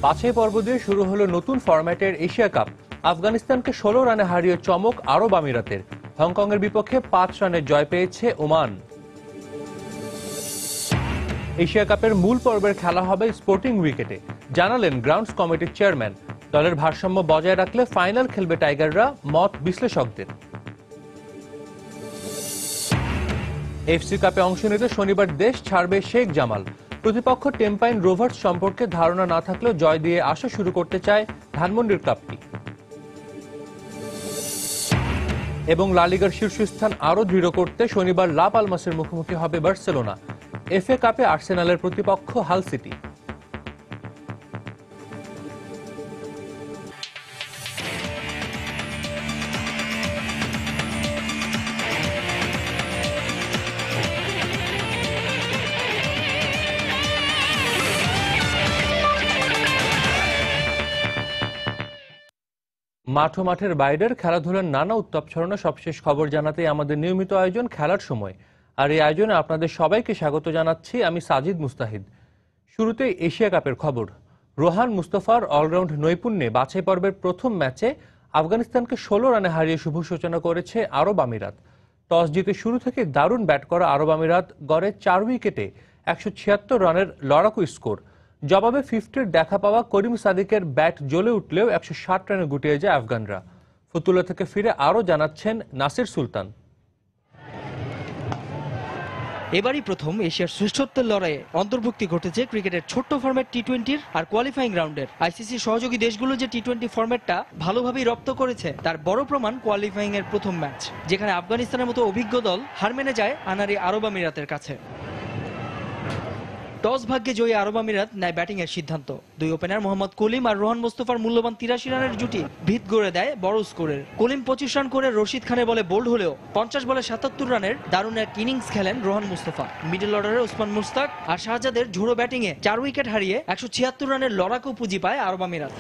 বাছাই পর্ব দিয়ে শুরু হলো নতুন ফরম্যাটের এশিয়া কাপ। আফগানিস্তানকে 16 রানে হারিয়ে চমক আরব আমিরাতের। হংকংয়ের বিপক্ষে 5 রানের জয় পেয়েছে ওমান। এশিয়া কাপের মূল পর্বের খেলা হবে স্পোর্টিং উইকেটে, জানালেন গ্রাউন্ডস কমিটির চেয়ারম্যান। দলের ভারসাম্য বজায় রাখলে ফাইনাল খেলবে টাইগাররা, মত বিশ্লেষকদের। এফসি কাপে অংশ নিতে শনিবার দেশ ছাড়বে শেখ জামাল। প্রতিপক্ষ টেম্পাইন রোভার্স সম্পর্কে ধারণা না থাকলেও জয় দিয়ে আসা শুরু করতে চায় ধানমন্ডির ক্লাবটি। এবং লা লিগার শীর্ষস্থান আরও দৃঢ় করতে শনিবার লা পালমাসের মুখোমুখি হবে বার্সেলোনা। এফএ কাপে আর্সেনালের প্রতিপক্ষ হাল সিটি। মাঠ ও মাঠের বাইরের খেলাধুলার নানা উত্তাপ ছড়ানো সবশেষ খবর জানাতে আমাদের নিয়মিত আয়োজন খেলার সময়। আর এই আয়োজনে আপনাদের সবাইকে স্বাগত জানাচ্ছি আমি সাজিদ মুস্তাহিদ। শুরুতেই এশিয়া কাপের খবর। রোহান মুস্তফার অলরাউন্ড নৈপুণ্যে বাছাই পর্বের প্রথম ম্যাচে আফগানিস্তানকে 16 রানে হারিয়ে শুভ সূচনা করেছে আরব আমিরাত। টস জিতে শুরু থেকে দারুণ ব্যাট করা আরব আমিরাত গড়ে 4 উইকেটে 176 রানের লড়াকু স্কোর। জবাবে 50-র দেখা পাওয়া করিম সাদিকের ব্যাট জ্বলে উঠলেও 160 রানে গুটিয়ে যায় আফগানরা। ফতুল্লা থেকে ফিরে আরও জানাচ্ছেন নাসির সুলতান। এবারই প্রথম এশিয়ার শ্রেষ্ঠত্বের লড়াইয়ে অন্তর্ভুক্তি ঘটেছে ক্রিকেটের ছোট্ট ফরম্যাট টি-20 আর কোয়ালিফাইং রাউন্ডের। আইসিসি সহযোগী দেশগুলো যে টি-20 ফরম্যাটটা ভালোভাবেই রপ্ত করেছে তার বড় প্রমাণ কোয়ালিফাইং এর প্রথম ম্যাচ, যেখানে আফগানিস্তানের মতো অভিজ্ঞ দল হার মেনে যায় আনারি আরব আমিরাতের কাছে। টস ভাগ্যে জয়ী আরব আমিরাত নেয় ব্যাটিং এর সিদ্ধান্ত। দুই ওপেনার মোহাম্মদ কলিম আর রোহান মুস্তফার মূল্যবান 83 রানের জুটি ভিত গড়ে দেয় বড় স্কোরের। কলিম 25 রান করে রশিদ খানের বলে বোল্ড হলেও 50 বলে 77 রানের দারুণ এক ইনিংস খেলেন রোহান মুস্তফা। মিডল অর্ডারে ওসমান মুস্তাক আর শাহজাদের ঝোড়ো ব্যাটিংয়ে 4 উইকেট হারিয়ে 176 রানের লড়াকু পুঁজি পায় আরব আমিরাত।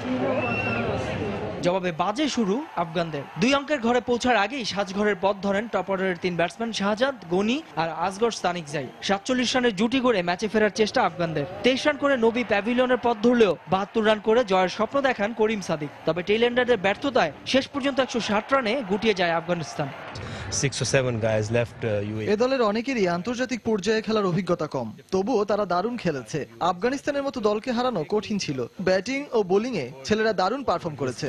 জবাবে বাজে শুরু আফগানদের। 2 অঙ্কের ঘরে পৌঁছার আগেই সাজঘরের পথ ধরেন টপ অর্ডারের 3 ব্যাটসম্যান শাহজাদ, গনি আর আসগর স্তানিকজাই। 47 রানের জুটি করে ম্যাচে ফেরার চেষ্টা আফগানদের। 23 রান করে নবী প্যাভিলিয়নের পথ ধরলেও 72 রান করে জয়ের স্বপ্ন দেখান করিম সাদিক। তবে টেইলেন্ডারদের ব্যর্থতায় শেষ পর্যন্ত 160 রানে গুটিয়ে যায় Afghanistan. 6 or 7 guys left UAE. এ দলের অনেকেরই আন্তর্জাতিক পর্যায়ে খেলার অভিজ্ঞতা কম, তবুও তারা দারুণ খেলেছে। আফগানিস্তানের মতো দলকে হারানো কঠিন ছিল। ব্যাটিং ও বোলিং এ ছেলেরা দারুণ পারফর্ম করেছে।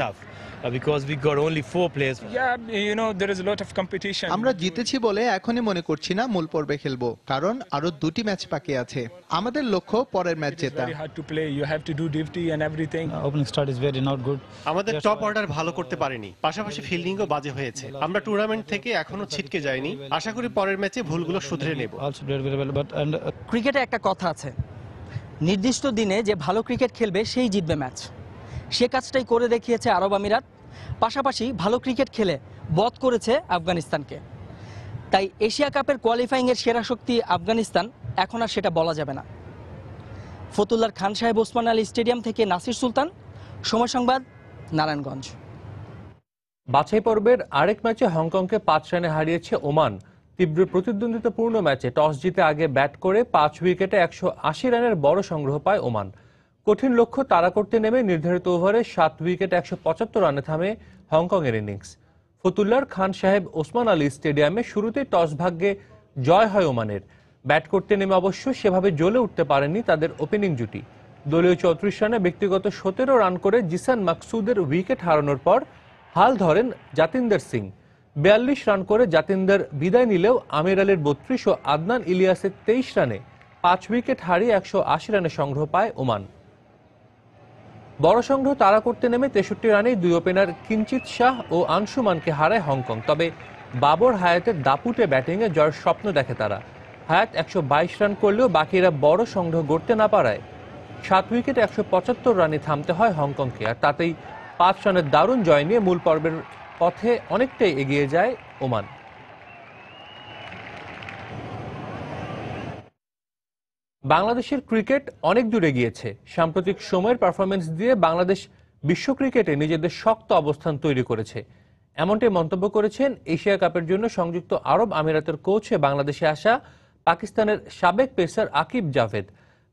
Because we got only 4 players. Yeah, you know there is a lot of competition. আমরা জিতেছি বলে এখনই মনে করছি না মূল পর্বে খেলবো, কারণ আরো 2টি ম্যাচ বাকি আছে। আমাদের লক্ষ্য পরের ম্যাচ জেতা। Very hard to play. You have to do duty and everything. Opening start is very not good. আমাদের টপ অর্ডার ভালো করতে পারেনি, পাশাপাশি ফিল্ডিংও বাজে হয়েছে। আমরা টুর্নামেন্ট থেকে এখনো ছিটকে যাইনি। আশা করি পরের ম্যাচে ভুলগুলো শুধরে নেব। Also played very well, but ক্রিকেটে একটা কথা আছে, নির্দিষ্ট দিনে যে ভালো ক্রিকেট খেলবে সেই জিতবে ম্যাচ। সে কাজটাই করে দেখিয়েছে আরব আমিরাত। পাশাপাশি ভালো ক্রিকেট খেলে বধ করেছে আফগানিস্তানকে। তাই এশিয়া কাপের কোয়ালিফাইং এর সেরা শক্তি আফগানিস্তান, এখন আর সেটা বলা যাবে না। ফতুল্লার খান সাহেব ওসমান আলী স্টেডিয়াম থেকে নাসির সুলতান, সময় সংবাদ, নারায়ণগঞ্জ। বাছাই পর্বের আরেক ম্যাচে হংকংকে 5 রানে হারিয়েছে ওমান। তীব্র প্রতিদ্বন্দ্বিতাপূর্ণ ম্যাচে টস জিতে আগে ব্যাট করে 5 উইকেটে 180 রানের বড় সংগ্রহ পায় ওমান। কঠিন লক্ষ্য তাড়া করতে নেমে নির্ধারিত ওভারে 7 উইকেটে 175 রানে থামে হংকংয়ের ইনিংস। ফতুল্লার খান সাহেব ওসমান আলী স্টেডিয়ামে শুরুতেই টস ভাগ্যে জয় হয় ওমানের। ব্যাট করতে নেমে অবশ্য সেভাবে জ্বলে উঠতে পারেননি তাদের ওপেনিং জুটি। দলীয় 34 রানে ব্যক্তিগত 17 রান করে জিসান মাকসুদের উইকেট হারানোর পর হাল ধরেন জাতিন্দর সিং। 42 রান করে জাতিন্দর বিদায় নিলেও আমির আলীর 32 ও আদনান ইলিয়াসের 23 রানে 5 উইকেট হারিয়ে 180 রানে সংগ্রহ পায় ওমান। বড় সংগ্রহ তাড়া করতে নেমে 63 রানেই 2 ওপেনার কিঞ্চিত শাহ ও আনসুমানকে হারায় হংকং। তবে বাবর হায়াতের দাপুটে ব্যাটিংয়ে জয়ের স্বপ্ন দেখে তারা। হায়াত 122 রান করলেও বাকিরা বড় সংগ্রহ গড়তে না পারায় 7 উইকেটে 175 রানে থামতে হয় হংকংকে। আর তাতেই 5 রানের দারুণ জয় নিয়ে মূল পর্বের পথে অনেকটাই এগিয়ে যায় ওমান। বাংলাদেশের ক্রিকেট অনেক দূরে গিয়েছে। সাম্প্রতিক সময়ের পারফরমেন্স দিয়ে বাংলাদেশ বিশ্ব ক্রিকেটে নিজেদের শক্ত অবস্থান তৈরি করেছে, এমনটাই মন্তব্য করেছেন এশিয়া কাপের জন্য সংযুক্ত আরব আমিরাতের কোচে বাংলাদেশে আসা পাকিস্তানের সাবেক পেসার আকিব জাভেদ।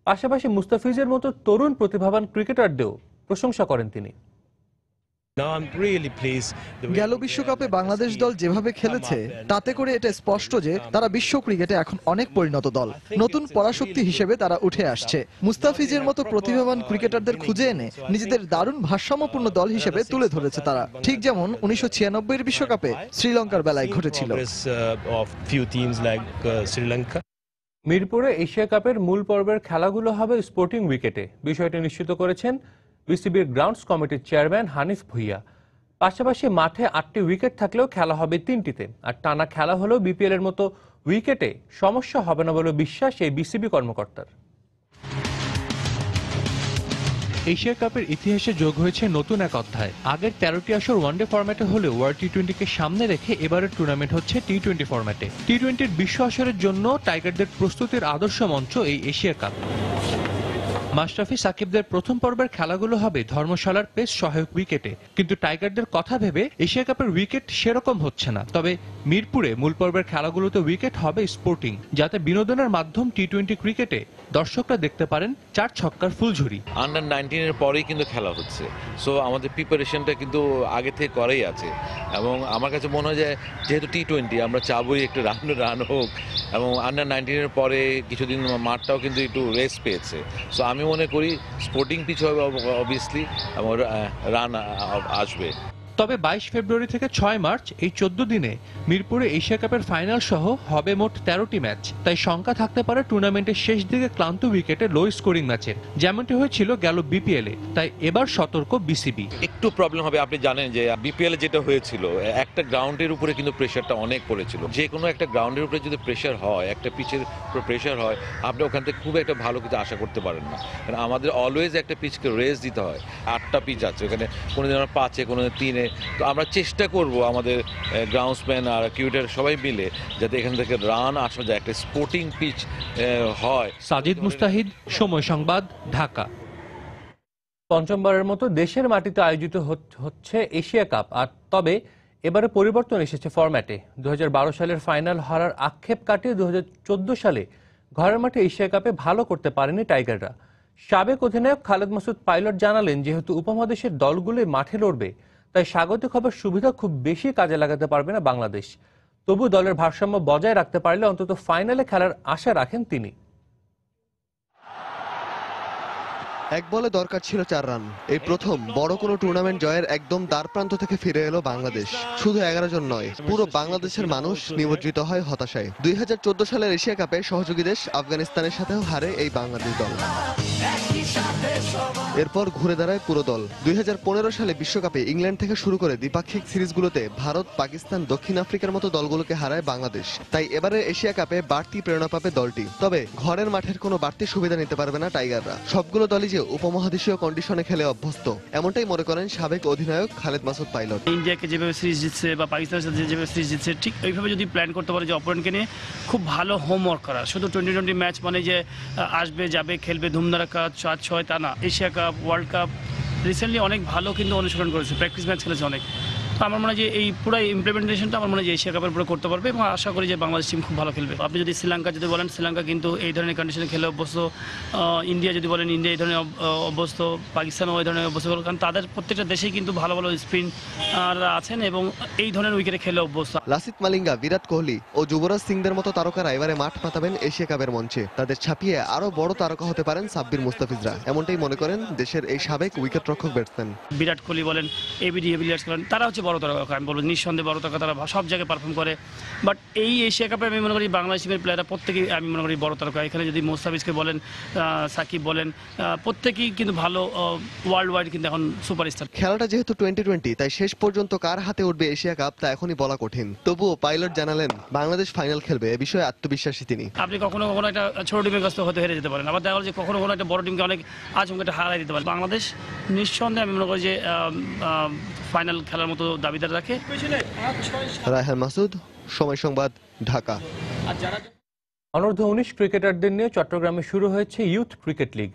পাশাপাশি মুস্তাফিজের মতো তরুণ প্রতিভাবান ক্রিকেটারদেরও প্রশংসা করেন তিনি। Now I'm really pleased. the way গেল বিশ্বকাপে বাংলাদেশ দল যেভাবে খেলেছে তাতে করে এটা স্পষ্ট যে তারা বিশ্ব ক্রিকেটে এখন অনেক পরিণত দল। নতুন পরাশক্তি হিসেবে তারা উঠে আসছে। মুস্তাফিজের মতো প্রতিভাবান ক্রিকেটারদের খুঁজে এনে নিজেদের দারুণ ভারসাম্যপূর্ণ দল হিসেবে তুলে ধরেছে তারা, ঠিক যেমন 1996 বিশ্বকাপে শ্রীলঙ্কার বেলায় ঘটেছিল। progress of few teams like Sri Lanka. মিরপুরে এশিয়া কাপের মূল পর্বের খেলাগুলো হবে স্পোর্টিং উইকেটে, বিষয়টি নিশ্চিত করেছেন বিসিবির গ্রাউন্ডস কমিটির চেয়ারম্যান হানিফ ভুঁইয়া। পাশাপাশি মাঠে 8টি উইকেট থাকলেও খেলা হবে 3টিতে, আর টানা খেলা হলেও বিপিএল এর মতো উইকেটে সমস্যা হবে না বলে বিশ্বাস এই বিসিবি কর্মকর্তার। এশিয়া কাপের ইতিহাসে যোগ হয়েছে নতুন এক অধ্যায়। আগের 13টি আসর ওয়ানডে ফরম্যাটে হলেও ওয়ার্ল্ড টি-20কে সামনে রেখে এবারের টুর্নামেন্ট হচ্ছে টি-20 ফরম্যাটে। টি-20-র বিশ্ব আসরের জন্য টাইগারদের প্রস্তুতির আদর্শ মঞ্চ এই এশিয়া কাপ। মাশরাফি সাকিবদের প্রথম পর্বের খেলাগুলো হবে ধর্মশালার পেস সহায়ক উইকেটে, কিন্তু টাইগারদের কথা ভেবে এশিয়া কাপের উইকেট সেরকম হচ্ছে না। তবে মিরপুরে মূল পর্বের খেলাগুলোতে উইকেট হবে স্পোর্টিং, যাতে বিনোদনের মাধ্যম টি-20 ক্রিকেটে দর্শকরা দেখতে পারেন 4 ছক্কার ফুলঝুরি। আন্ডার 19 এর পরেই কিন্তু খেলা হচ্ছে, সো আমাদের প্রিপারেশনটা কিন্তু আগে থেকে করাই আছে। এবং আমার কাছে মনে হয় যে যেহেতু টি-20 আমরা চাবই একটু রান হোক, এবং আন্ডার 19 এর পরে কিছুদিন মাঠটাও কিন্তু একটু রেস্ট পেয়েছে। সো আমি মনে করি স্পোর্টিং পিচ হবে অবভিয়াসলি, এবং রান আসবে। তবে 22 ফেব্রুয়ারি থেকে 6 মার্চ এই 14 দিনে মিরপুরে এশিয়া কাপের ফাইনাল সহ হবে মোট 13টি ম্যাচ। তাই শঙ্কা থাকতে পারে টুর্নামেন্টের শেষ দিকে ক্লান্ত উইকেটে লো স্কোরিং ম্যাচের, যেমনটি হয়েছিল গেল বিপিএল-এ। তাই এবার সতর্ক বিসিবি। একটু প্রবলেম হবে, আপনি জানেন যে বিপিএল যেটা হয়েছিল একটা গ্রাউন্ডের উপরে কিন্তু প্রেশারটা অনেক পড়েছিল। যে কোনো একটা গ্রাউন্ডের উপরে যদি প্রেশার হয়, একটা পিচের উপরে প্রেশার হয়, আপনি ওখান থেকে খুব একটা ভালো কিছু আশা করতে পারেন না। কারণ আমাদের অলওয়েজ একটা পিচকে রেস দিতে হয়। 8টা পিচ আছে ওখানে, কোনো দিন 5-এ, কোনো দিন 3-এ। তো আমরা চেষ্টা করব আমাদের গ্রাউন্ডসম্যান আর কিউটার সবাই মিলে যাতে এখান থেকে রান আসা যায়, একটা স্পোর্টিং পিচ হয়। সাজিদ মুস্তাহিদ, সময় সংবাদ, ঢাকা। পঞ্চমবারের মতো দেশের মাটিতে আয়োজিত হচ্ছে এশিয়া কাপ, আর তবে এবারে পরিবর্তন এসেছে ফরম্যাটে। 2012 সালের ফাইনাল হারার আক্ষেপ কাটিয়ে 2014 সালে ঘরের মাঠে এশিয়া কাপে ভালো করতে পারেনি টাইগাররা। সাবেক অধিনায়ক খালেদ মাসুদ পাইলট জানালেন, যেহেতু উপমহাদেশের দলগুলো মাঠে লড়বে, তাই স্বাগতিক হবার সুবিধা খুব বেশি কাজে লাগাতে পারবে না বাংলাদেশ। তবু দলের ভারসাম্য বজায় রাখতে পারলে অন্তত ফাইনালে খেলার আশা রাখেন তিনি। এক বলে দরকার ছিল 4 রান। এই প্রথম বড় কোনো টুর্নামেন্ট জয়ের একদম দ্বারপ্রান্ত থেকে ফিরে এলো বাংলাদেশ। শুধু 11 জন নয়, পুরো বাংলাদেশের মানুষ নিমজ্জিত হয় হতাশায়। 2014 সালের এশিয়া কাপে সহযোগী দেশ আফগানিস্তানের সাথেও হারে এই বাংলাদেশ দল। এরপর ঘুরে দাঁড়ায় পুরো দল। 2015 সালে বিশ্বকাপে ইংল্যান্ড থেকে শুরু করে দ্বিপাক্ষিক সিরিজগুলোতে ভারত, পাকিস্তান, দক্ষিণ আফ্রিকার মতো দলগুলোকে হারায় বাংলাদেশ। তাই এবারে এশিয়া কাপে বাড়তি প্রেরণা পাবে দলটি। তবে ঘরের মাঠের কোনো বাড়তি সুবিধা নিতে পারবে না টাইগাররা। সবগুলো দলই যে উপমহাদেশীয় কন্ডিশনে খেলে অভ্যস্ত, এমনটাই মনে করেন সাবেক অধিনায়ক খালেদ মাসুদ পাইলট। ইন্ডিয়াকে যেভাবে সিরিজ জিতছে বা পাকিস্তানের সাথে যেভাবে সিরিজ জিতছে, ঠিক ওইভাবে যদি প্ল্যান করতে পারে যে অপোনেন্টকে নিয়ে খুব ভালো হোমওয়ার্ক করা। শুধু 2020 ম্যাচ মানে যে আসবে যাবে খেলবে ধুমধারাক্কা 4-6 তা না। Asia cup, world cup recently অনেক ভালো কিন্তু অনুশীলন করেছে, প্র্যাকটিস ম্যাচ খেলেছে অনেক। তো আমার মনে হয় যে এই পুরো ইমপ্লিমেন্টেশনটা আমার মনে হয় যে এশিয়া কাপের উপরে করতে পারবে, এবং আশা করি যে বাংলাদেশ টিম খুব ভালো খেলবে। আপনি যদি শ্রীলঙ্কা যদি বলেন, শ্রীলঙ্কা কিন্তু এই ধরনের কন্ডিশনে খেলে অভ্যস্ত। ইন্ডিয়া যদি বলেন, ইন্ডিয়া এই ধরনের অভ্যস্ত। পাকিস্তানও ওই ধরনের অভ্যস্ত, কারণ তাদের প্রত্যেকটা দেশেই কিন্তু ভালো ভালো স্পিনাররা আছেন এবং এই ধরনের উইকেটে খেলে অভ্যস্ত। লাসিথ মালিঙ্গা, বিরাট কোহলি ও যুবরাজ সিংদের মতো তারকারা এবারে মাঠ পাতাবেন এশিয়া কাপের মঞ্চে। তাদের ছাপিয়ে আরো বড় তারকা হতে পারেন সাব্বির মুস্তাফিজরা, এমনটাই মনে করেন দেশের এই সাবেক উইকেট রক্ষক ব্যাটসম্যান। বিরাট কোহলি বলেন, এবিডি ভিলিয়ার্স বলেন, তারা হচ্ছে বড় তারকা। আমি বলবো নিঃসন্দেহে বড় তারকা, তারা সব জায়গায় পারফর্ম করে। বাট এই এশিয়া কাপে আমি মনে করি বাংলাদেশ টিমের প্লেয়াররা প্রত্যেকেই আমি মনে করি বড় তারকা। এখানে যদি মুস্তাফিজকে বলেন, সাকিব বলেন, প্রত্যেকেই কিন্তু ভালো ওয়ার্ল্ড ওয়াইড কিন্তু এখন সুপারস্টার। খেলাটা যেহেতু 2020, তাই শেষ পর্যন্ত কার হাতে উঠবে এশিয়া কাপ তা এখনই বলা কঠিন। তবুও পাইলট জানালেন, বাংলাদেশ ফাইনাল খেলবে, এ বিষয়ে আত্মবিশ্বাসী তিনি। আপনি কখনো কখনো একটা ছোট টিমের কাছ থেকে হয়তো হেরে যেতে পারেন, আবার দেখা গেল যে কখনো কখনো একটা বড় টিমকে অনেক আচমকা হারাই দিতে পারে। বাংলাদেশ নিঃসন্দেহে আমি মনে করি যে ফাইনাল খেলার মতো দাবিদার রাখে। রায়হান মাসুদ, সময় সংবাদ, ঢাকা। অনূর্ধ্ব 19 ক্রিকেটারদের নিয়ে চট্টগ্রামে শুরু হয়েছে ইউথ ক্রিকেট লিগ।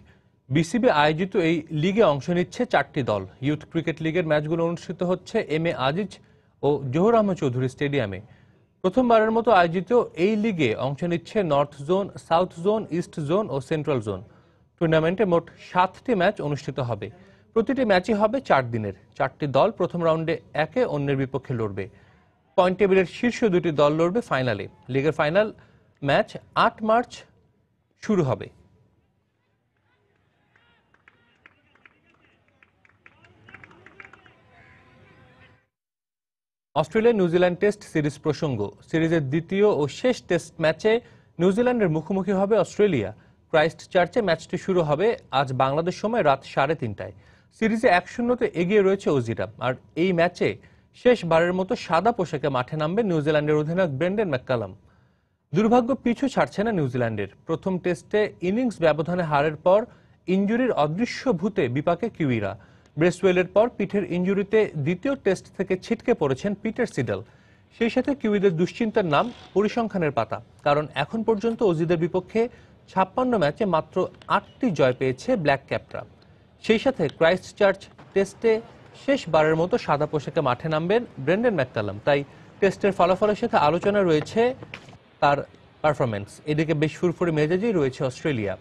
বিসিবি আয়োজিত এই লিগে অংশ নিচ্ছে 4টি দল। ইউথ ক্রিকেট লিগের ম্যাচগুলো অনুষ্ঠিত হচ্ছে এম.এ. আজিজ ও জহুর আহমদ চৌধুরী স্টেডিয়ামে। প্রথমবারের মতো আয়োজিত এই লিগে অংশ নিচ্ছে north zone, south zone, east zone ও সেন্ট্রাল জোন। টুর্নামেন্টে মোট 7টি ম্যাচ অনুষ্ঠিত হবে। প্রতিটি ম্যাচই হবে 4 দিনের। 4টি দল প্রথম রাউন্ডে একে অন্যের বিপক্ষে লড়বে। পয়েন্ট টেবিলের শীর্ষ 2টি দল লড়বে ফাইনালে। লিগের ফাইনাল ম্যাচ 8 মার্চ শুরু হবে। অস্ট্রেলিয়া নিউজিল্যান্ড টেস্ট সিরিজ প্রসঙ্গ। সিরিজের দ্বিতীয় ও শেষ টেস্ট ম্যাচে নিউজিল্যান্ডের মুখোমুখি হবে অস্ট্রেলিয়া। ক্রাইস্ট চার্চে ম্যাচটি শুরু হবে আজ বাংলাদেশ সময় রাত 3:30টায়। সিরিজে 1-0 এগিয়ে রয়েছে অজিরা। আর এই ম্যাচে শেষবারের মতো সাদা পোশাকে মাঠে নামবে নিউজিল্যান্ডের অধিনায়ক ব্রেন্ডন ম্যাককালাম। দুর্ভাগ্য পিছু ছাড়ছে না নিউজিল্যান্ডের। প্রথম টেস্টে ইনিংস ব্যবধানে হারের পর ইনজুরির অদৃশ্য ভূতে বিপাকে কিউইরা। ব্রেসওয়েলের পর পিঠের ইনজুরিতে দ্বিতীয় টেস্ট থেকে ছিটকে পড়েছেন পিটার সিডল। সেই সাথে কিউইদের দুশ্চিন্তার নাম পরিসংখ্যানের পাতা, কারণ এখন পর্যন্ত অজিদের বিপক্ষে 56 ম্যাচে মাত্র 8টি জয় পেয়েছে ব্ল্যাক ক্যাপরা। সেই সাথে ক্রাইস্ট চার্চ টেস্টে শেষবারের মতো সাদা পোশাকে মাঠে নামবেন ব্রেন্ডন ম্যাককালাম। তাই টেস্টের ফলাফলের সাথে আলোচনা রয়েছে তার পারফরমেন্স। এদিকে বেশ ফুরফুরে মেজাজেই রয়েছে অস্ট্রেলিয়া।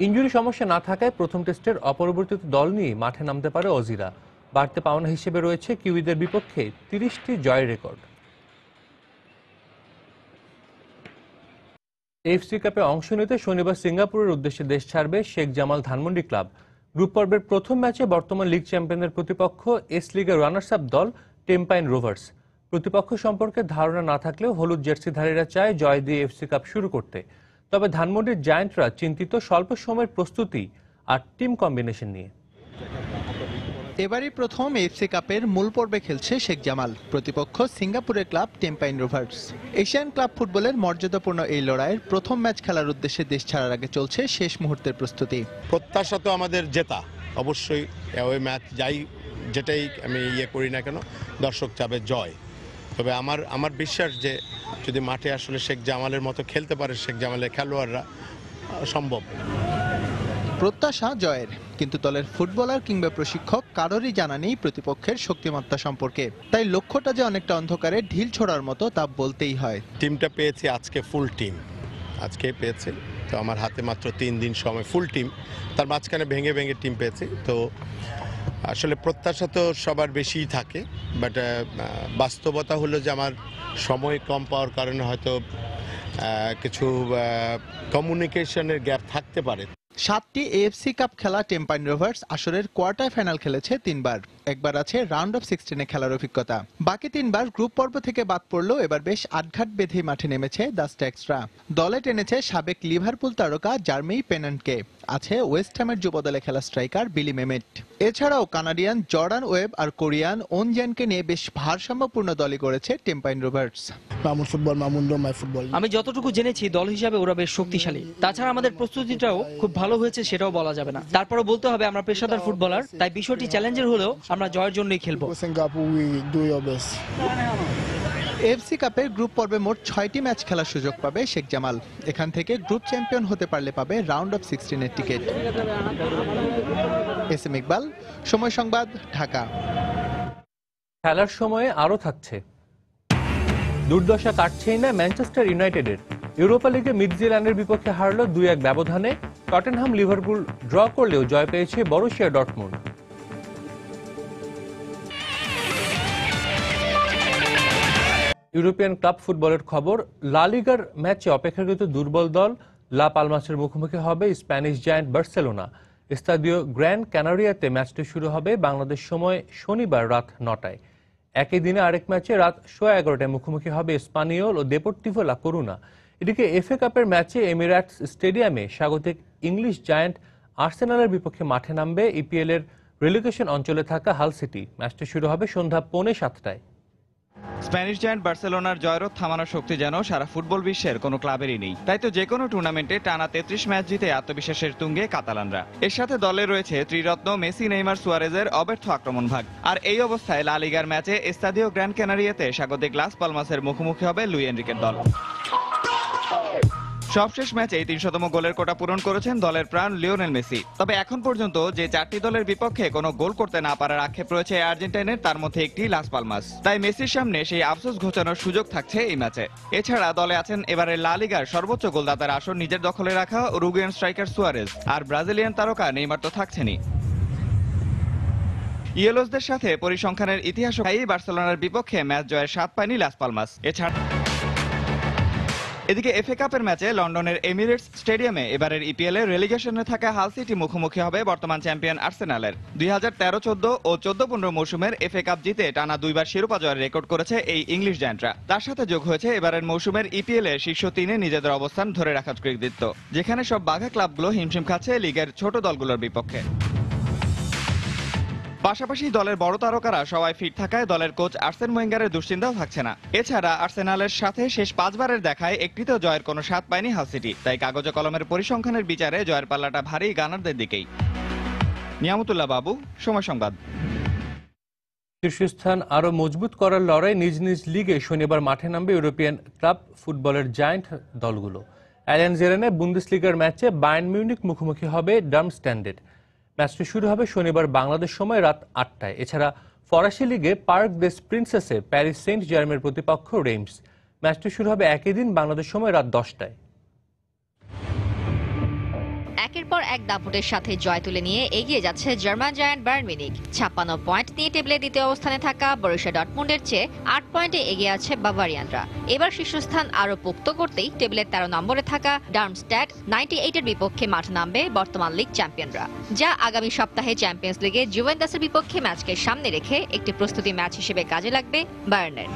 ইনজুরি সমস্যা না থাকায় প্রথম টেস্টের অপরিবর্তিত দল নিয়ে মাঠে নামতে পারে অজিরা। বাড়তে পাওনা হিসেবে রয়েছে কিউইদের বিপক্ষে 30টি জয়ের রেকর্ড। এএফসি কাপে অংশ নিতে শনিবার সিঙ্গাপুরের উদ্দেশ্যে দেশ ছাড়বে শেখ জামাল ধানমন্ডি ক্লাব। গ্রুপ পর্বের প্রথম ম্যাচে বর্তমান লিগ চ্যাম্পিয়নের প্রতিপক্ষ এস লিগের রানার্স আপ দল টেম্পাইন রোভার্স। প্রতিপক্ষ সম্পর্কে ধারণা না থাকলেও হলুদ জার্সিধারীরা চায় জয় দিয়ে এফসি কাপ শুরু করতে। তবে ধানমন্ডির জায়ান্টরা চিন্তিত স্বল্প সময়ের প্রস্তুতি আর টিম কম্বিনেশন নিয়ে। এবারই প্রথম এএফসি কাপের মূল পর্বে খেলছে শেখ জামাল। প্রতিপক্ষ সিঙ্গাপুরের ক্লাব টেম্পাইন রোভার্স। এশিয়ান ক্লাব ফুটবলের মর্যাদাপূর্ণ এই লড়াইয়ের প্রথম ম্যাচ খেলার উদ্দেশ্যে দেশ ছাড়ার আগে চলছে শেষ মুহূর্তের প্রস্তুতি। প্রত্যাশা তো আমাদের জেতা, অবশ্যই ওই ম্যাচ যাই যেটাই আমি করি না কেন দর্শক চাবে জয়। তবে আমার বিশ্বাস যে যদি মাঠে আসলে শেখ জামালের মতো খেলতে পারে শেখ জামালের খেলোয়াড়রা, সম্ভব। প্রত্যাশা জয়ের, কিন্তু দলের ফুটবলার কিংবা প্রশিক্ষক কারোরই জানা নেই প্রতিপক্ষের শক্তিমত্তা সম্পর্কে। তাই লক্ষ্যটা যে অনেকটা অন্ধকারে ঢিল ছোড়ার মতো তা বলতেই হয়। টিমটা পেয়েছি আজকে, ফুল টিম আজকে পেয়েছে। তো আমার হাতে মাত্র 3 দিন সময়, ফুল টিম, তার মাঝখানে ভেঙে ভেঙে টিম পেয়েছি। তো আসলে প্রত্যাশা তো সবার বেশিই থাকে, বাট বাস্তবতা হলো যে আমার সময় কম পাওয়ার কারণে হয়তো কিছু কমিউনিকেশনের গ্যাপ থাকতে পারে। 7টি এএফসি কাপ খেলা টেম্পাইন রোভার্স আসরের কোয়ার্টার ফাইনাল খেলেছে 3 বার। একবার আছে রাউন্ড অফ 16-এ খেলার অভিজ্ঞতা। বাকি 3 বার গ্রুপ পর্ব থেকে বাদ পড়লেও এবার বেশ আটঘাট বেঁধে মাঠে নেমেছে দ্য স্ট্যাক্সরা। দলে টেনেছে সাবেক লিভারপুল তারকা জার্মি পেনান্টকে, আছে ওয়েস্ট হ্যামের যুব দলে খেলা স্ট্রাইকার বিলি মেমেট। এছাড়াও কানাডিয়ান জর্ডান ওয়েব আর কোরিয়ান ওনজেনকে নিয়ে বেশ ভারসাম্যপূর্ণ দলই করেছে টেম্পাইন রোভার্স। আমি যতটুকু জেনেছি দল হিসাবে ওরা বেশ শক্তিশালী। তাছাড়া আমাদের প্রস্তুতিটাও খুব ভালো হয়েছে, সেটাও বলা যাবে না। তারপরে বলতে হবে আমরা পেশাদার ফুটবলার, তাই বিষয়টি চ্যালেঞ্জের হলেও আমরা জয়ের জন্যই খেলবো। এএফসি কাপের গ্রুপ পর্বে মোট 6টি ম্যাচ খেলার সুযোগ পাবে শেখ জামাল। এখান থেকে গ্রুপ চ্যাম্পিয়ন হতে পারলে পাবে রাউন্ড অফ 16-এর ticket. S M Iqbal, Somoy Sangbad, Dhaka. খেলার সময়ে আরও থাকছে। দুর্দশা কাটছেই না ম্যানচেস্টার ইউনাইটেডের। ইউরোপা লিগে মিডজিল্যান্ডের বিপক্ষে হারল 2-1 ব্যবধানে। টটেনহাম লিভারপুল ড্র করলেও জয় পেয়েছে বরুসিয়া ডর্টমুন্ড। ইউরোপিয়ান ক্লাব ফুটবলের খবর। লা লিগার ম্যাচে অপেক্ষাকৃত দুর্বল দল লা পালমাসের মুখোমুখি হবে স্প্যানিশ জায়ান্ট বার্সেলোনা। স্তাদিও গ্র্যান্ড ক্যানারিয়াতে ম্যাচটি শুরু হবে বাংলাদেশ সময় শনিবার রাত 9টায়। একই দিনে আরেক ম্যাচে রাত 11:15টায় মুখোমুখি হবে স্পানিওল ও দেপোর্টিভো লা করুনা। এদিকে এফএ কাপের ম্যাচে এমিরেটস স্টেডিয়ামে স্বাগতিক ইংলিশ জায়ান্ট আর্সেনালের বিপক্ষে মাঠে নামবে ইপিএল এর রেলিগেশন অঞ্চলে থাকা হাল সিটি। ম্যাচটি শুরু হবে সন্ধ্যা 6:45টায়। স্প্যানিশ জায়ান্ট বার্সেলোনার জয়রথ থামানোর শক্তি যেন সারা ফুটবল বিশ্বের কোনো ক্লাবেরই নেই। তাই তো যে কোনো টুর্নামেন্টে টানা 33 ম্যাচ জিতে আত্মবিশ্বাসের তুঙ্গে কাতালানরা। এর সাথে দলে রয়েছে ত্রিরত্ন মেসি, নেইমার, সুয়ারেজের অব্যর্থ আক্রমণ ভাগ। আর এই অবস্থায় লা লিগার ম্যাচে স্তাদিও গ্র্যান্ড ক্যানারিয়াতে স্বাগতিক লাস পালমাসের মুখোমুখি হবে লুই এনরিকের দল। সবশেষ ম্যাচেই 300তম গোলের কোটা পূরণ করেছেন দলের প্রাণ লিওনেল মেসি। তবে এখন পর্যন্ত যে 4টি দলের বিপক্ষে কোনো গোল করতে না পারার আক্ষেপ রয়েছে আর্জেন্টাইনের, তার মধ্যে একটি লাস পালমাস। তাই মেসির সামনে সেই আফসোস ঘোচানোর সুযোগ থাকছে এই ম্যাচে। এছাড়া দলে আছেন এবারের লা লিগার সর্বোচ্চ গোলদাতার আসন নিজের দখলে রাখা উরুগুয়ান স্ট্রাইকার সুয়ারেজ, আর ব্রাজিলিয়ান তারকা নেইমার তো থাকছেনই। ইয়েলোসদের সাথে পরিসংখ্যানের ইতিহাস বার্সেলোনার বিপক্ষে ম্যাচ জয়ের স্বাদ পায়নি লাস পালমাস। এছাড়া এদিকে এফএ কাপের ম্যাচে লন্ডনের এমিরেটস স্টেডিয়ামে এবারের ইপিএল এর রেলিগেশনে থাকা হাল সিটি মুখোমুখি হবে বর্তমান চ্যাম্পিয়ন আর্সেনালের। 2013-14 ও 14-15 মৌসুমের এফএ কাপ জিতে টানা 2বার শিরোপা জয়ের রেকর্ড করেছে এই ইংলিশ জায়ান্টরা। তার সাথে যোগ হয়েছে এবারের মৌসুমের ইপিএল এর শীর্ষ 3-এ নিজেদের অবস্থান ধরে রাখার কৃতিত্ব, যেখানে সব বাঘা ক্লাবগুলো হিমশিম খাচ্ছে লিগের ছোট দলগুলোর বিপক্ষে। পাশাপাশি দলের বড় তারকারা সবাই ফিট থাকায় দলের কোচ আর্সেন ওয়েঙ্গারের দুশ্চিন্তাও থাকছে না। এছাড়া আর্সেনালের সাথে শেষ 5 বারের দেখায় একটিতেও জয়ের কোনো স্বাদ পায়নি হাল সিটি। তাই কাগজে কলমের পরিসংখ্যানের বিচারে জয়ের পাল্লাটা ভারী গানারদের দিকেই। নিয়ামতুল্লাহ বাবু, সময় সংবাদ। শীর্ষস্থান আরও মজবুত করার লড়াই নিজ নিজ লিগে শনিবার মাঠে নামবে ইউরোপিয়ান ক্লাব ফুটবলের জায়ান্ট দলগুলো। অ্যালিয়াঞ্জ আরেনায় বুন্দেসলিগার ম্যাচে বায়ার্ন মিউনিখ মুখোমুখি হবে ডার্মস্ট্যান্ডের। ম্যাচটি শুরু হবে শনিবার বাংলাদেশ সময় রাত 8টায়। এছাড়া ফরাসি লিগে পার্ক দেস প্রিন্সেসে প্যারিস সেন্ট জার্মের প্রতিপক্ষ রেইমস। ম্যাচটি শুরু হবে একই দিন বাংলাদেশ সময় রাত 10টায়। একের পর এক দাপটের সাথে জয় তুলে নিয়ে এগিয়ে যাচ্ছে German giant Bayern Munich. 56 point নিয়ে টেবিলে দ্বিতীয় অবস্থানে থাকা বরুসিয়া ডর্টমুন্ডের চেয়ে 8 পয়েন্টে এগিয়ে আছে বাভারিয়ানরা। এবার শীর্ষস্থান আরও পোক্ত করতেই টেবিলের 13 নম্বরে থাকা ডার্মস্ট্যাড 98-এর বিপক্ষে মাঠ নামবে বর্তমান লিগ চ্যাম্পিয়নরা, যা আগামী সপ্তাহে চ্যাম্পিয়ন্স লিগে জুভেন্টাসের বিপক্ষে ম্যাচকে সামনে রেখে একটি প্রস্তুতি ম্যাচ হিসেবে কাজে লাগবে বায়ার্নের।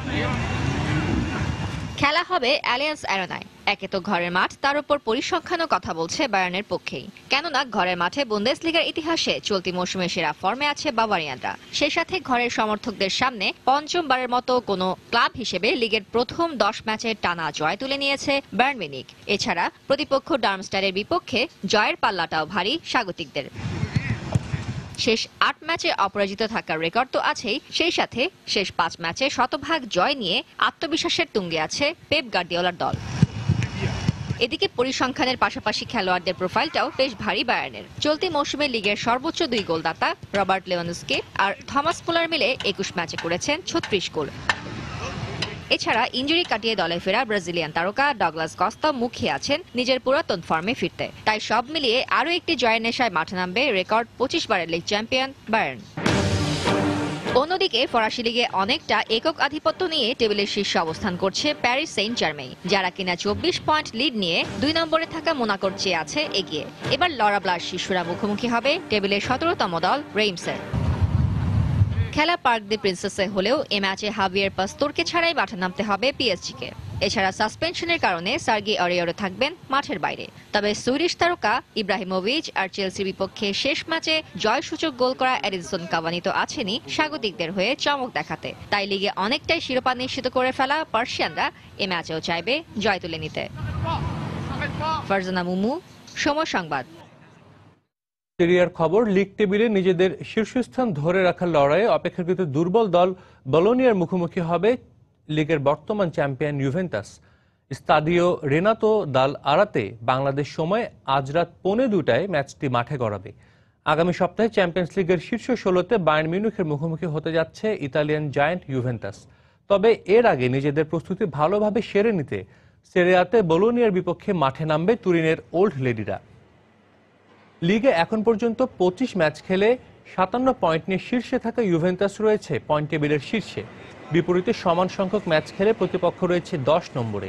খেলা হবে অ্যালিয়াঞ্জ আরেনায়। একে তো ঘরের মাঠ, তার উপর পরিসংখ্যানও কথা বলছে বায়ার্নের পক্ষেই। কেননা ঘরের মাঠে বুন্দেসলিগার ইতিহাসে চলতি মৌসুমে সেরা ফর্মে আছে বাভারিয়ানরা। সেই সাথে ঘরের সমর্থকদের সামনে পঞ্চমবারের মতো কোনো ক্লাব হিসেবে লিগের প্রথম 10 ম্যাচে টানা জয় তুলে নিয়েছে বায়ার্ন মিউনিখ। এছাড়া প্রতিপক্ষ ডার্মস্ট্যাডের বিপক্ষে জয়ের পাল্লাটাও ভারী স্বাগতিকদের। শেষ 8 ম্যাচে অপরাজিত থাকার রেকর্ড তো আছেই, সেই সাথে শেষ 5 ম্যাচে শতভাগ জয় নিয়ে আত্মবিশ্বাসের তুঙ্গে আছে পেপ গার্দিওলার দল। এদিকে পরিসংখ্যানের পাশাপাশি খেলোয়াড়দের প্রোফাইলটাও বেশ ভারী বায়ার্নের। চলতি মৌসুমে লিগের সর্বোচ্চ 2 গোলদাতা রবার্ট লেভানডস্কি আর থমাস মুলার মিলে 21 ম্যাচে করেছেন 36 গোল। এছাড়া ইনজুরি কাটিয়ে দলে ফেরা ব্রাজিলিয়ান তারকা ডগলাস কস্তা মুখিয়ে আছেন নিজের পুরাতন ফর্মে ফিরতে। তাই সব মিলিয়ে আরও একটি জয়ের নেশায় মাঠে নামবে রেকর্ড 25 বারের লিগ চ্যাম্পিয়ন বায়ার্ন। অন্যদিকে ফরাসি লিগে অনেকটা একক আধিপত্য নিয়ে টেবিলের শীর্ষে অবস্থান করছে প্যারিস সেন্ট জার্মেই, যারা কিনা 24 পয়েন্ট লিড নিয়ে 2 নম্বরে থাকা মোনাকোর চেয়ে আছে এগিয়ে। এবার লরা ব্লার শিশুরা মুখোমুখি হবে টেবিলের 17তম দল রেইমসের। খেলা পার্ক দি প্রিন্সেসে হলেও এ ম্যাচে হাভিয়ের পাস্তোরকে ছাড়াই মাঠে নামতে হবে পিএসজিকে। এছাড়া সাসপেনশনের কারণে সার্গি অরিওরো থাকবেন মাঠের বাইরে। তবে সুইডিশ তারকা ইব্রাহিমোভিচ আর চেলসির বিপক্ষে শেষ ম্যাচে জয়সূচক গোল করা এডিনসন কাভানি তো আছেনই স্বাগতিকদের হয়ে চমক দেখাতে। তাই লিগে অনেকটাই শিরোপা নিশ্চিত করে ফেলা পার্সিয়ানরা এ ম্যাচেও চাইবে জয় তুলে নিতে। ফারজানা মুমু, সময় সংবাদ। সিরিয়ার খবর, লিগ টেবিলে নিজেদের শীর্ষস্থান ধরে রাখার লড়াইয়ে অপেক্ষাকৃত দুর্বল দল বলোনিয়ার মুখোমুখি হবে লিগের বর্তমান চ্যাম্পিয়ন ইউভেন্টাস। স্তাদিও রেনাতো দাল আরাতে বাংলাদেশ সময় আজ রাত 1:45টায় ম্যাচটি মাঠে গড়াবে। আগামী সপ্তাহে চ্যাম্পিয়ন্স লিগের শীর্ষ 16তে বায়ার্ন মিউনিখের মুখোমুখি হতে যাচ্ছে ইতালিয়ান জায়ান্ট ইউভেন্টাস। তবে এর আগে নিজেদের প্রস্তুতি ভালোভাবে সেরে নিতে সেরিয়াতে বলোনিয়ার বিপক্ষে মাঠে নামবে তুরিনের ওল্ড লেডিরা। লিগে এখন পর্যন্ত 25 ম্যাচ খেলে 57 পয়েন্ট নিয়ে শীর্ষে থাকা ইউভেন্টাস রয়েছে পয়েন্ট টেবিলের শীর্ষে। বিপরীতে সমান সংখ্যক ম্যাচ খেলে প্রতিপক্ষ রয়েছে 10 নম্বরে।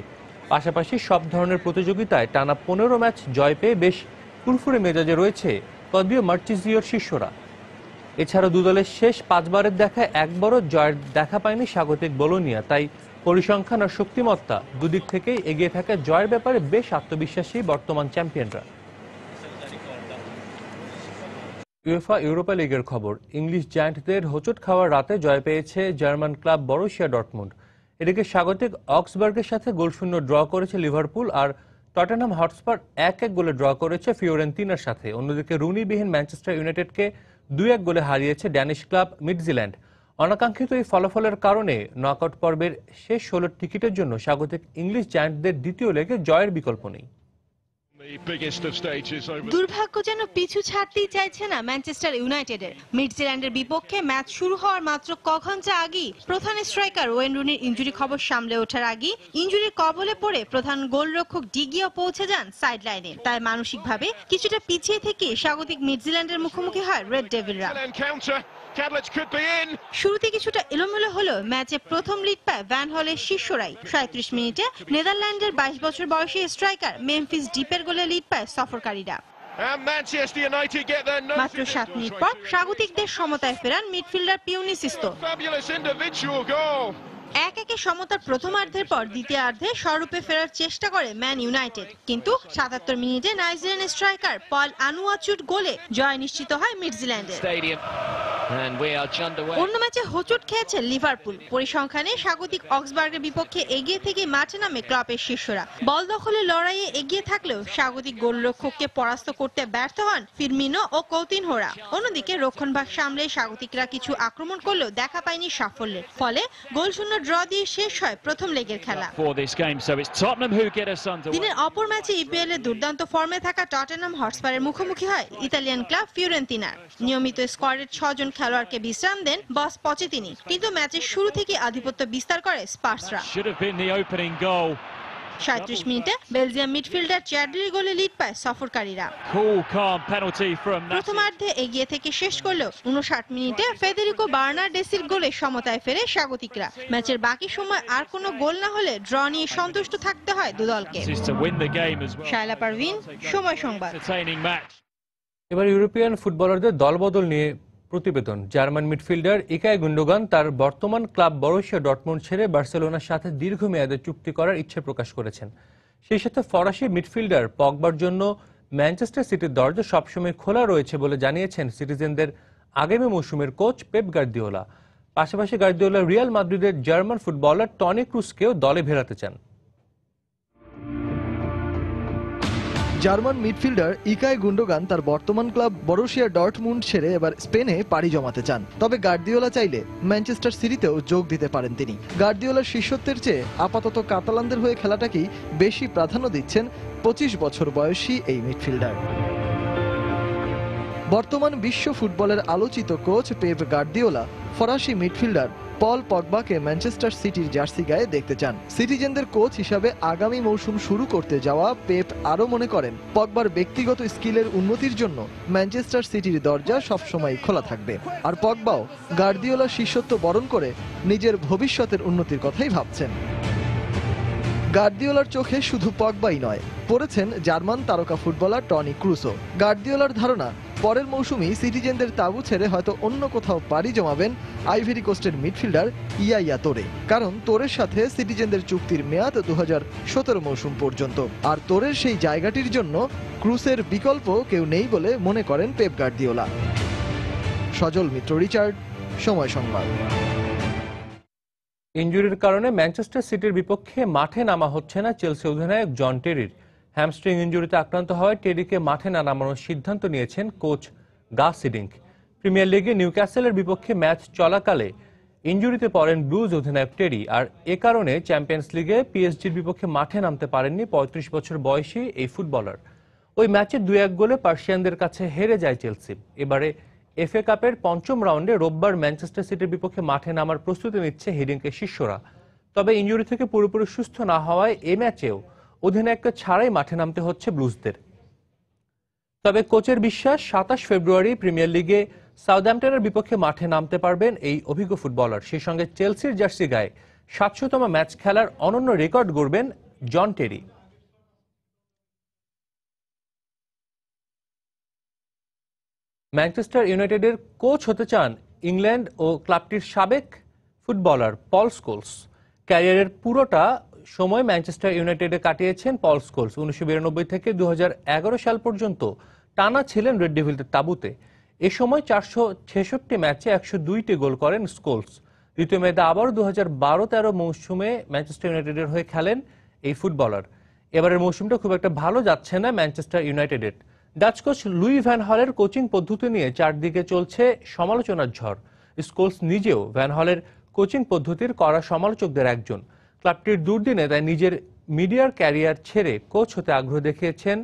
পাশাপাশি সব ধরনের প্রতিযোগিতায় টানা 15 ম্যাচ জয় পেয়ে বেশ ফুরফুরে মেজাজে রয়েছে ক্লদিও মার্চিজিওর শিষ্যরা। এছাড়া দুদলের শেষ 5 বারের দেখায় একবারও জয়ের দেখা পায়নি স্বাগতিক বলোনিয়া। তাই পরিসংখ্যান আর শক্তিমত্তা দুদিক থেকেই এগিয়ে থাকা জয়ের ব্যাপারে বেশ আত্মবিশ্বাসী বর্তমান চ্যাম্পিয়নরা। উয়েফা ইউরোপা লিগের খবর, ইংলিশ জায়ান্টদের হোঁচট খাওয়ার রাতে জয় পেয়েছে জার্মান ক্লাব বরুসিয়া ডর্টমুন্ড। এদিকে স্বাগতিক অক্সবার্গের সাথে গোলশূন্য ড্র করেছে লিভারপুল, আর টটেনহাম হটস্পার 1-1 গোলে ড্র করেছে ফিওরেন্তিনার সাথে। অন্যদিকে রুনিবিহীন ম্যানচেস্টার ইউনাইটেডকে 2-1 গোলে হারিয়েছে ড্যানিশ ক্লাব মিডজিল্যান্ড। অনাকাঙ্ক্ষিত এই ফলাফলের কারণে নকআউট পর্বের শেষ 16 টিকিটের জন্য স্বাগতিক ইংলিশ জায়ান্টদের দ্বিতীয় লেগে জয়ের বিকল্প নেই। দুর্ভাগ্য যেন পিছু ছাড়তেই চাইছে না ম্যানচেস্টার ইউনাইটেডের। মিডজিল্যান্ডের বিপক্ষে ম্যাচ শুরু হওয়ার মাত্র ক ঘন্টা আগেই প্রধান স্ট্রাইকার ওয়েন রুনির ইনজুরি খবর সামলে ওঠার আগেই ইনজুরির কবলে পড়ে প্রধান গোলরক্ষক ডিগিও পৌঁছে যান সাইড লাইনে। তাই মানসিকভাবে কিছুটা পিছিয়ে থেকে স্বাগতিক মিডজিল্যান্ডের মুখোমুখি হয় রেড ডেভিলরা। শুরুতে কিছুটা এলোমেলো হলেও ম্যাচে প্রথম লিড পায় ভ্যান হলের শিষ্যরাই। 37 মিনিটে নেদারল্যান্ডের 22 বছর বয়সী স্ট্রাইকার মেমফিস ডিপের গোলে লিড পায় সফরকারীরা। মাত্র 7 মিনিট পর স্বাগতিকদের সমতায় ফেরান মিডফিল্ডার পিউনি সিস্তো। এক সমতার প্রথমার্ধের পর দ্বিতীয়ার্ধে স্বরূপে ফেরার চেষ্টা করে ম্যান ইউনাইটেড, কিন্তু 77 মিনিটে নাইজেরিয়ান স্ট্রাইকার পল আনুয়াচুট গোলে জয় নিশ্চিত হয় মিডজিল্যান্ডের। অন্য ম্যাচে হোঁচট খেয়েছে লিভারপুল। পরিসংখ্যানে স্বাগতিক অক্সবার্গের বিপক্ষে এগিয়ে থেকে মাঠে নামে ক্লাবের শিষ্যরা। বল দখলের লড়াইয়ে এগিয়ে থাকলেও স্বাগতিক গোলরক্ষককে পরাস্ত করতে ব্যর্থ হন ফিরমিনো ও কৌতিনহোরা। অন্যদিকে রক্ষণভাগ সামলে স্বাগতিকরা কিছু আক্রমণ করলেও দেখা পায়নি সাফল্যের। ফলে গোলশূন্য ড্র দিয়ে শেষ হয় প্রথম লেগের খেলা। দিনের অপর ম্যাচে ইপিএল এর দুর্দান্ত ফর্মে থাকা টটেনহাম হটস্পারের মুখোমুখি হয় ইতালিয়ান ক্লাব ফিওরেন্তিনার। নিয়মিত স্কোয়াডের 6 জন খেলোয়াড়কে বিশ্রাম দেন বস পচেতিনি, কিন্তু ম্যাচের শুরু থেকে আধিপত্য বিস্তার করে স্পার্সরা। 37 মিনিটে বেলজিয়াম মিডফিল্ডার চ্যাডলির গোলে লিড পায় সফরকারীরা। প্রথমার্ধে এগিয়ে থেকে শেষ করলেও 59 মিনিটে ফেদেরিকো বার্নার্ডেসির গোলে সমতায় ফেরে স্বাগতিকরা। ম্যাচের বাকি সময় আর কোনো গোল না হলে ড্র নিয়ে সন্তুষ্ট থাকতে হয় দুদলকে। শায়লা পারভিন, সময় সংবাদ। এবার ইউরোপিয়ান ফুটবলারদের দলবদল নিয়ে প্রতিবেদন। জার্মান মিডফিল্ডার ইকাই গুন্ডোগান তার বর্তমান ক্লাব বরুসিয়া ডর্টমুন্ড ছেড়ে বার্সেলোনার সাথে দীর্ঘমেয়াদে চুক্তি করার ইচ্ছে প্রকাশ করেছেন। সেই সাথে ফরাসি মিডফিল্ডার পগবার জন্য ম্যানচেস্টার সিটির দরজা সবসময় খোলা রয়েছে বলে জানিয়েছেন সিটিজেনদের আগামী মৌসুমের কোচ পেপ গার্দিওলা। পাশাপাশি গার্দিওলা রিয়াল মাদ্রিদের জার্মান ফুটবলার টনি ক্রুসকেও দলে ভেড়াতে চান। জার্মান মিডফিল্ডার ইকাই গুন্ডোগান তার বর্তমান ক্লাব বরুসিয়া ডর্টমুন্ড ছেড়ে এবার স্পেনে পাড়ি জমাতে চান। তবে গার্দিওলা চাইলে ম্যানচেস্টার সিটিতেও যোগ দিতে পারেন তিনি। গার্দিওলার শিষ্যত্বের চেয়ে আপাতত কাতালানদের হয়ে খেলাটাকেই বেশি প্রাধান্য দিচ্ছেন 25 বছর বয়সী এই মিডফিল্ডার। বর্তমান বিশ্ব ফুটবলের আলোচিত কোচ পেপ গার্দিওলা ফরাসি মিডফিল্ডার পল পগবাকে ম্যানচেস্টার সিটির জার্সি গায়ে দেখতে চান। সিটিজেনদের কোচ হিসাবে আগামী মৌসুম শুরু করতে যাওয়া পেপ আরও মনে করেন পগবার ব্যক্তিগত স্কিলের উন্নতির জন্য ম্যানচেস্টার সিটির দরজা সবসময় খোলা থাকবে। আর পগবাও গার্দিওলার শিষ্যত্ব বরণ করে নিজের ভবিষ্যতের উন্নতির কথাই ভাবছেন। গার্দিওলার চোখে শুধু পগবাই নয়, পড়েছেন জার্মান তারকা ফুটবলার টনি ক্রুসও। গার্দিওলার ধারণা পরের মৌসুমেই সিটিজেনদের তাঁবু ছেড়ে হয়তো অন্য কোথাও পাড়ি জমাবেন আইভরি কোস্টের মিডফিল্ডার ইয়াইয়া তোরে। কারণ তোরের সাথে সিটিজেনদের চুক্তির মেয়াদ 2017 মৌসুম পর্যন্ত। আর তোরের সেই জায়গাটির জন্য ক্রুসের বিকল্প কেউ নেই বলে মনে করেন পেপ গার্দিওলা। সজল মিত্র রিচার্ড, সময় সংবাদ। ইনজুরির কারণে ম্যানচেস্টার সিটির বিপক্ষে মাঠে নামা হচ্ছে না চেলসি অধিনায়ক জন টেরির। হ্যামস্ট্রিং ইনজুরিতে আক্রান্ত হওয়ায় টেরিকে মাঠে না নামানোর সিদ্ধান্ত নিয়েছেন কোচ গাস হিডিঙ্ক। প্রিমিয়ার লিগে নিউক্যাসলের বিপক্ষে ম্যাচ চলাকালে ইনজুরিতে পড়েন ব্লুজ অধিনায়ক টেরি। আর এ কারণে চ্যাম্পিয়ন্স লিগে পিএসজির বিপক্ষে মাঠে নামতে পারেননি 35 বছর বয়সী এই ফুটবলার। ওই ম্যাচে 2-1 গোলে পার্সিয়ানদের কাছে হেরে যায় চেলসি। এবারে এফএ কাপের 5ম রাউন্ডে রোববার ম্যানচেস্টার সিটির বিপক্ষে মাঠে নামার প্রস্তুতি নিচ্ছে হিডিঙ্কের শিষ্যরা। তবে ইনজুরি থেকে পুরোপুরি সুস্থ না হওয়ায় এ ম্যাচেও অধিনায়ককে ছাড়াই মাঠে নামতে হচ্ছে ব্লুজদের। তবে কোচের বিশ্বাস 27 ফেব্রুয়ারি প্রিমিয়ার লিগে সাউথহ্যাম্পটনের বিপক্ষে মাঠে নামতে পারবেন এই অভিজ্ঞ ফুটবলার। সেই সঙ্গে চেলসির জার্সি গায়ে 700তম ম্যাচ খেলার অনন্য রেকর্ড গড়বেন জন টেরি। ম্যানচেস্টার ইউনাইটেডের কোচ হতে চান ইংল্যান্ড ও ক্লাবটির সাবেক ফুটবলার পল স্কোলস। ক্যারিয়ারের পুরোটা সময় ম্যানচেস্টার ইউনাইটেডে কাটিয়েছেন পল স্কোলস। 1992 থেকে 2011 সাল পর্যন্ত টানা ছিলেন রেড ডেভিলদের তাঁবুতে। এ সময় 466 ম্যাচে 102টি গোল করেন স্কোলস। দ্বিতীয় মেয়াদে আবার 2012-13 মৌসুমে ম্যানচেস্টার ইউনাইটেডের হয়ে খেলেন এই ফুটবলার। এবারের মৌসুমটা খুব একটা ভালো যাচ্ছে না ম্যানচেস্টার ইউনাইটেডের। ডাচ কোচ লুই ভ্যান হলের কোচিং পদ্ধতি নিয়ে চারদিকে চলছে সমালোচনার ঝড়। স্কোলস নিজেও ভ্যান হলের কোচিং পদ্ধতির কড়া সমালোচকদের একজন। ক্লাবটির দুর্দিনে তাই নিজের মিডিয়ার ক্যারিয়ার ছেড়ে কোচ হতে আগ্রহ দেখিয়েছেন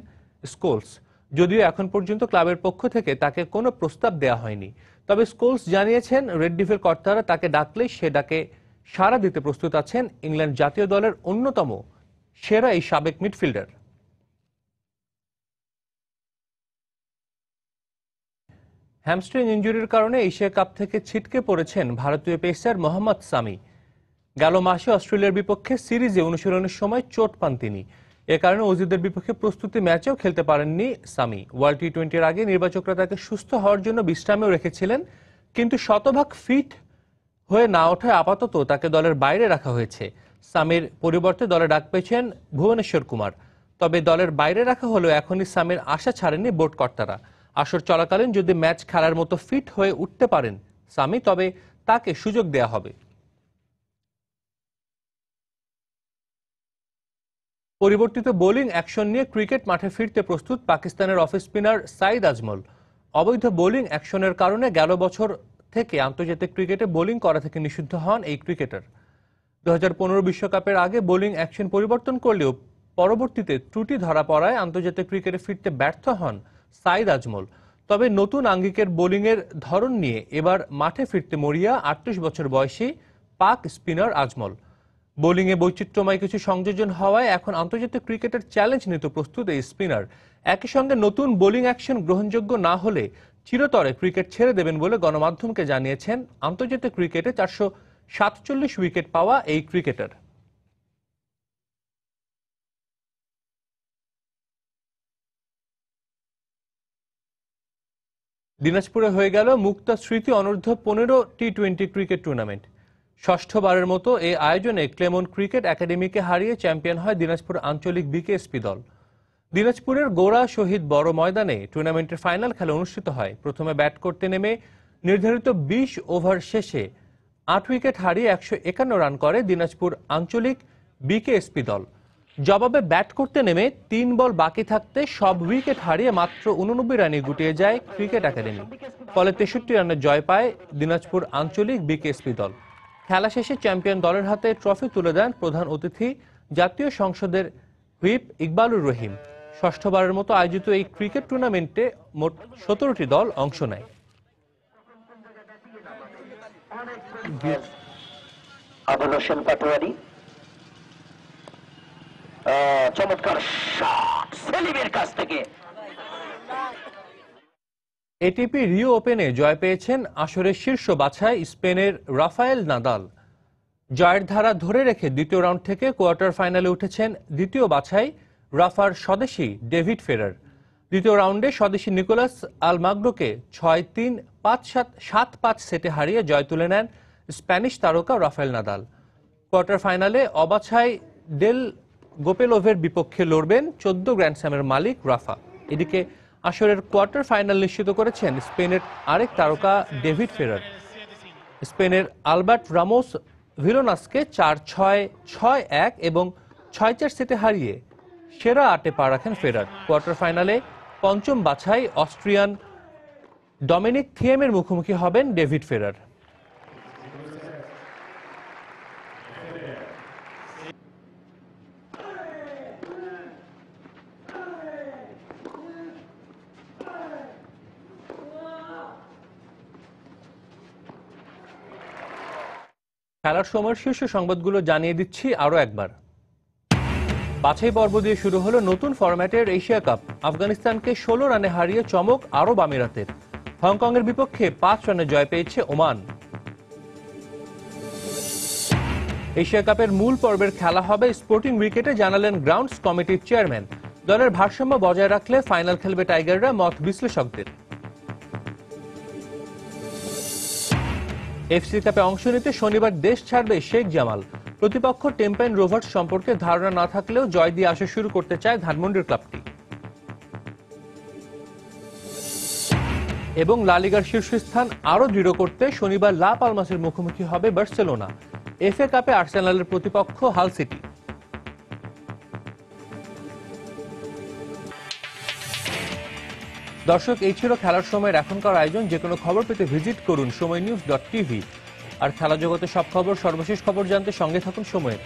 স্কোলস। যদিও এখন পর্যন্ত ক্লাবের পক্ষ থেকে তাকে কোনো প্রস্তাব দেওয়া হয়নি, তবে স্কোলস জানিয়েছেন রেড ডিভের কর্তারা তাকে ডাকলেই সে ডাকে সাড়া দিতে প্রস্তুত আছেন ইংল্যান্ড জাতীয় দলের অন্যতম সেরা এই সাবেক মিডফিল্ডার। হ্যামস্ট্রিং ইনজুরির কারণে এশিয়া কাপ থেকে ছিটকে পড়েছেন ভারতীয় পেসার মোহাম্মদ সামি। গেল মাসে অস্ট্রেলিয়ার বিপক্ষে সিরিজে অনুশীলনের সময় চোট পান তিনি। এ কারণে অজিদের বিপক্ষে প্রস্তুতি ম্যাচেও খেলতে পারেননি সামি। ওয়ার্ল্ড টি20-এর আগে নির্বাচকরা তাকে সুস্থ হওয়ার জন্য বিশ্রামেও রেখেছিলেন, কিন্তু শতভাগ ফিট হয়ে না ওঠায় আপাতত তাকে দলের বাইরে রাখা হয়েছে। সামির পরিবর্তে দলে ডাক পেয়েছেন ভুবনেশ্বর কুমার। তবে দলের বাইরে রাখা হলেও এখনই সামির আশা ছাড়েননি বোর্ড কর্তারা। আসর চলাকালীন যদি ম্যাচ খেলার মতো ফিট হয়ে উঠতে পারেন সামি, তবে তাকে সুযোগ দেয়া হবে। পরিবর্তিত বোলিং অ্যাকশন নিয়ে ক্রিকেট মাঠে ফিরতে প্রস্তুত পাকিস্তানের অফ স্পিনার সাঈদ আজমল। অবৈধ বোলিং অ্যাকশনের কারণে গেল বছর থেকে আন্তর্জাতিক ক্রিকেটে বোলিং করা থেকে নিষিদ্ধ হন এই ক্রিকেটার। 2015 বিশ্বকাপের আগে বোলিং অ্যাকশন পরিবর্তন করলেও পরবর্তীতে ত্রুটি ধরা পড়ায় আন্তর্জাতিক ক্রিকেটে ফিরতে ব্যর্থ হন সাঈদ আজমল। তবে নতুন আঙ্গিকের বোলিংয়ের ধরন নিয়ে এবার মাঠে ফিরতে মরিয়া 38 বছর বয়সী পাক স্পিনার আজমল। বোলিংয়ে বৈচিত্র্যময় কিছু সংযোজন হওয়ায় এখন আন্তর্জাতিক ক্রিকেটের চ্যালেঞ্জ নিতে প্রস্তুত এই স্পিনার। একই সঙ্গে নতুন বোলিং অ্যাকশন গ্রহণযোগ্য না হলে চিরতরে ক্রিকেট ছেড়ে দেবেন বলে গণমাধ্যমকে জানিয়েছেন আন্তর্জাতিক ক্রিকেটে 447 উইকেট পাওয়া এই ক্রিকেটার। দিনাজপুরে হয়ে গেল মুক্তা স্মৃতি অনূর্ধ্ব 15 টি20 ক্রিকেট টুর্নামেন্ট। ষষ্ঠবারের মতো এই আয়োজনে ক্লেমন ক্রিকেট একাডেমিকে হারিয়ে চ্যাম্পিয়ন হয় দিনাজপুর আঞ্চলিক বিকেএসপি দল। দিনাজপুরের গোড়া শহীদ বড় ময়দানে টুর্নামেন্টের ফাইনাল খেলা অনুষ্ঠিত হয়। প্রথমে ব্যাট করতে নেমে নির্ধারিত 20 ওভার শেষে 8 উইকেট হারিয়ে 151 রান করে দিনাজপুর আঞ্চলিক বিকেএসপি দল। জবাবে ব্যাট করতে নেমে 3 বল বাকি থাকতে সব উইকেট হারিয়ে মাত্র 89 রানে গুটিয়ে যায় ক্রিকেট একাডেমি। ফলে 63 রানের জয় পায় দিনাজপুর আঞ্চলিক বিকেএসপি দল। খেলা শেষে চ্যাম্পিয়ন দলের হাতে ট্রফি তুলে দেন প্রধান অতিথি জাতীয় সংসদের হুইপ ইকবালুর রহিম। ষষ্ঠবারের মতো আয়োজিত এই ক্রিকেট টুর্নামেন্টে মোট 17টি দল অংশ নেয়। আবুল হোসেন পাটোয়ারি, চমৎকার শট সেলিমের কাছ থেকে। এটিপি রিও ওপেনে জয় পেয়েছেন আসরের শীর্ষ বাছাই স্পেনের রাফায়েল নাদাল। জয়ের ধারা ধরে রেখে দ্বিতীয় রাউন্ড থেকে কোয়ার্টার ফাইনালে উঠেছেন দ্বিতীয় বাছাই রাফার স্বদেশী ডেভিড ফেরার। দ্বিতীয় রাউন্ডে স্বদেশী নিকোলাস আলমাগ্রোকে 6-3, 5-7, 7-5 সেটে হারিয়ে জয় তুলে নেন স্প্যানিশ তারকা রাফায়েল নাদাল। কোয়ার্টার ফাইনালে অবাছাই ডেল গোপেলোভের বিপক্ষে লড়বেন 14 গ্র্যান্ড স্ল্যামের মালিক রাফা। এদিকে আসরের কোয়ার্টার ফাইনাল নিশ্চিত করেছেন স্পেনের আরেক তারকা ডেভিড ফেরার। স্পেনের আলবার্ট রামোস ভিলোনাসকে 4-6, 6-1 এবং 6-4 সেটে হারিয়ে সেরা 8-এ পা রাখেন ফেরার। কোয়ার্টার ফাইনালে পঞ্চম বাছাই অস্ট্রিয়ান ডমিনিক থিয়েমের মুখোমুখি হবেন ডেভিড ফেরার। খেলার সময়ের শীর্ষ সংবাদগুলো জানিয়ে দিচ্ছি আরো একবার। বাছাই পর্ব দিয়ে শুরু হলো নতুন ফরম্যাটের এশিয়া কাপ। আফগানিস্তানকে 16 রানে হারিয়ে চমক আরব আমিরাতের। হংকংয়ের বিপক্ষে 5 রানে জয় পেয়েছে ওমান। এশিয়া কাপের মূল পর্বের খেলা হবে স্পোর্টিং উইকেটে, জানালেন গ্রাউন্ডস কমিটির চেয়ারম্যান। দলের ভারসাম্য বজায় রাখলে ফাইনাল খেলবে টাইগাররা, মত বিশ্লেষকদের। এফসি কাপে অংশ নিতে শনিবার দেশ ছাড়বে শেখ জামাল। প্রতিপক্ষ টেম্পাইন রোভার্স সম্পর্কে ধারণা না থাকলেও জয় দিয়ে আসা শুরু করতে চায় ধানমন্ডির ক্লাবটি। এবং লা লিগার শীর্ষস্থান আরো দৃঢ় করতে শনিবার লা পালমাসের মুখোমুখি হবে বার্সেলোনা। এফএ কাপে আর্সেনালের প্রতিপক্ষ হাল সিটি। দর্শক, এই ছিল খেলার সময়ের এখনকার আয়োজন। যে কোনো খবর পেতে ভিজিট করুন সময়নিউজ.tv। আর খেলা জগতের সব খবর, সর্বশেষ খবর জানতে সঙ্গে থাকুন সময়ের।